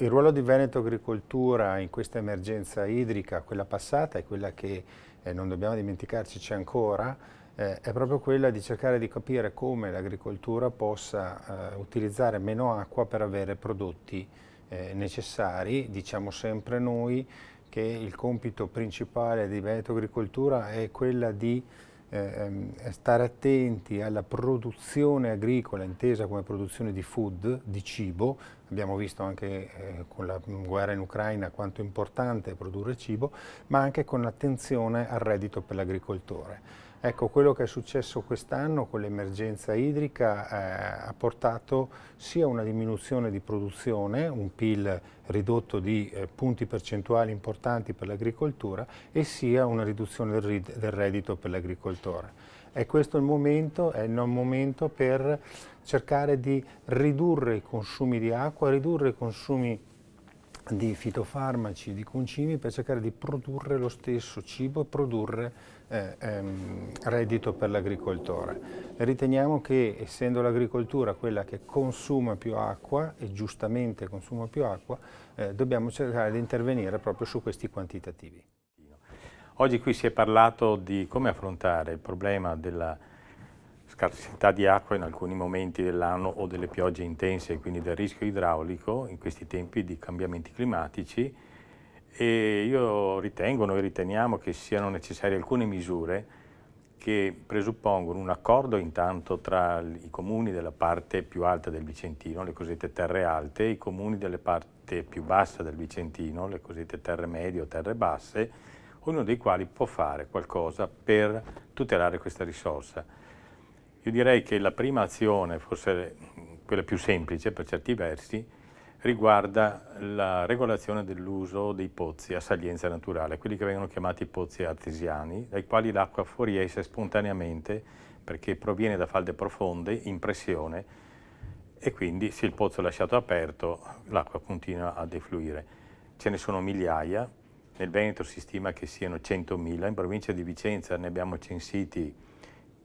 Il ruolo di Veneto Agricoltura in questa emergenza idrica, quella passata e quella che non dobbiamo dimenticarci c'è ancora, è proprio quella di cercare di capire come l'agricoltura possa utilizzare meno acqua per avere prodotti necessari. Diciamo sempre noi che il compito principale di Veneto Agricoltura è quella di stare attenti alla produzione agricola, intesa come produzione di food, di cibo. Abbiamo visto anche con la guerra in Ucraina quanto è importante produrre cibo, ma anche con l'attenzione al reddito per l'agricoltore. Ecco, quello che è successo quest'anno con l'emergenza idrica ha portato sia una diminuzione di produzione, un PIL ridotto di punti percentuali importanti per l'agricoltura, e sia una riduzione del reddito per l'agricoltore. E questo è il momento per cercare di ridurre i consumi di acqua, ridurre i consumi di fitofarmaci, di concimi, per cercare di produrre lo stesso cibo e produrre reddito per l'agricoltore. Riteniamo che, essendo l'agricoltura quella che consuma più acqua, e giustamente consuma più acqua, dobbiamo cercare di intervenire proprio su questi quantitativi. Oggi qui si è parlato di come affrontare il problema della scarsità di acqua in alcuni momenti dell'anno o delle piogge intense, quindi del rischio idraulico in questi tempi di cambiamenti climatici, e noi riteniamo che siano necessarie alcune misure che presuppongono un accordo intanto tra i comuni della parte più alta del Vicentino, le cosiddette terre alte, e i comuni della parte più bassa del Vicentino, le cosiddette terre medie o terre basse, ognuno dei quali può fare qualcosa per tutelare questa risorsa. Io direi che la prima azione, forse quella più semplice per certi versi, riguarda la regolazione dell'uso dei pozzi a saglienza naturale, quelli che vengono chiamati pozzi artesiani, dai quali l'acqua fuoriesce spontaneamente perché proviene da falde profonde in pressione, e quindi se il pozzo è lasciato aperto l'acqua continua a defluire. Ce ne sono migliaia, nel Veneto si stima che siano 100.000, in provincia di Vicenza ne abbiamo censiti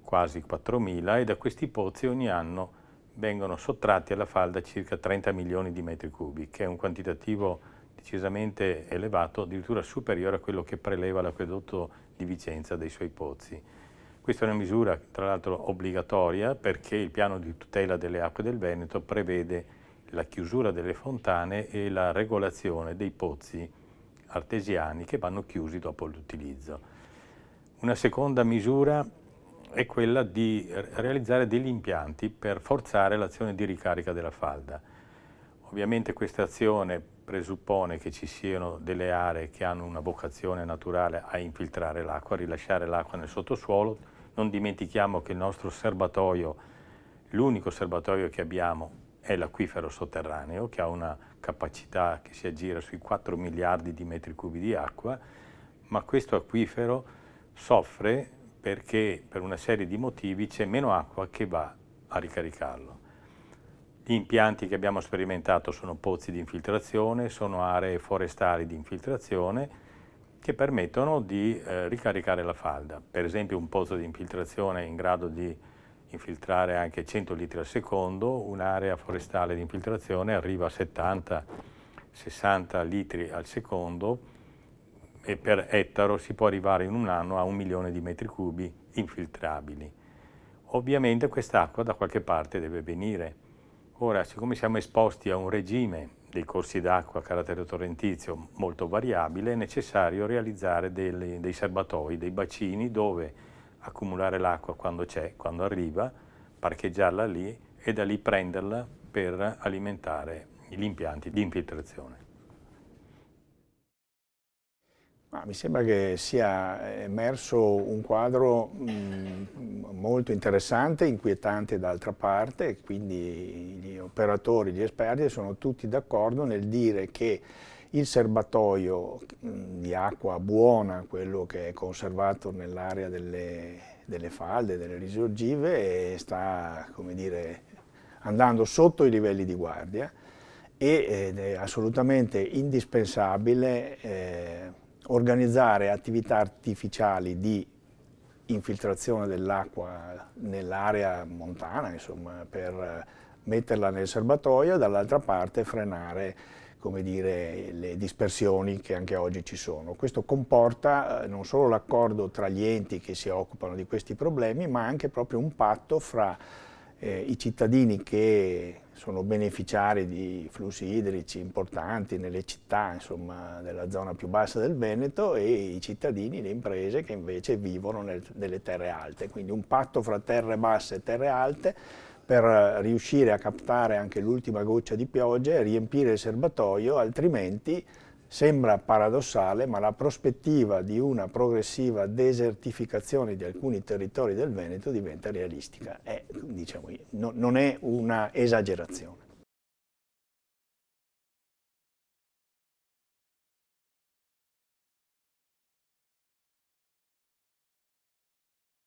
quasi 4.000, e da questi pozzi ogni anno vengono sottratti alla falda circa 30 milioni di metri cubi, che è un quantitativo decisamente elevato, addirittura superiore a quello che preleva l'acquedotto di Vicenza dai suoi pozzi. Questa è una misura, tra l'altro, obbligatoria, perché il piano di tutela delle acque del Veneto prevede la chiusura delle fontane e la regolazione dei pozzi artesiani che vanno chiusi dopo l'utilizzo. Una seconda misura è quella di realizzare degli impianti per forzare l'azione di ricarica della falda. Ovviamente questa azione presuppone che ci siano delle aree che hanno una vocazione naturale a infiltrare l'acqua, a rilasciare l'acqua nel sottosuolo. Non dimentichiamo che il nostro serbatoio, l'unico serbatoio che abbiamo, è l'acquifero sotterraneo, che ha una capacità che si aggira sui 4 miliardi di metri cubi di acqua, ma questo acquifero soffre perché per una serie di motivi c'è meno acqua che va a ricaricarlo. Gli impianti che abbiamo sperimentato sono pozzi di infiltrazione, sono aree forestali di infiltrazione che permettono di ricaricare la falda. Per esempio un pozzo di infiltrazione è in grado di infiltrare anche 100 litri al secondo, un'area forestale di infiltrazione arriva a 70-60 litri al secondo, e per ettaro si può arrivare in un anno a 1 milione di metri cubi infiltrabili. Ovviamente quest'acqua da qualche parte deve venire. Ora, siccome siamo esposti a un regime dei corsi d'acqua a carattere torrentizio molto variabile, è necessario realizzare dei serbatoi, dei bacini dove accumulare l'acqua quando c'è, quando arriva, parcheggiarla lì e da lì prenderla per alimentare gli impianti di infiltrazione. Mi sembra che sia emerso un quadro molto interessante, inquietante d'altra parte, quindi gli operatori, gli esperti sono tutti d'accordo nel dire che il serbatoio di acqua buona, quello che è conservato nell'area delle falde, delle risorgive, sta, come dire, andando sotto i livelli di guardia, ed è assolutamente indispensabile organizzare attività artificiali di infiltrazione dell'acqua nell'area montana, insomma, per metterla nel serbatoio, e dall'altra parte frenare come dire, le dispersioni che anche oggi ci sono. Questo comporta non solo l'accordo tra gli enti che si occupano di questi problemi, ma anche proprio un patto fra i cittadini che sono beneficiari di flussi idrici importanti nelle città, insomma, della zona più bassa del Veneto, e i cittadini, le imprese che invece vivono nelle terre alte. Quindi un patto fra terre basse e terre alte per riuscire a captare anche l'ultima goccia di pioggia e riempire il serbatoio, altrimenti sembra paradossale, ma la prospettiva di una progressiva desertificazione di alcuni territori del Veneto diventa realistica. Diciamo, non è una esagerazione.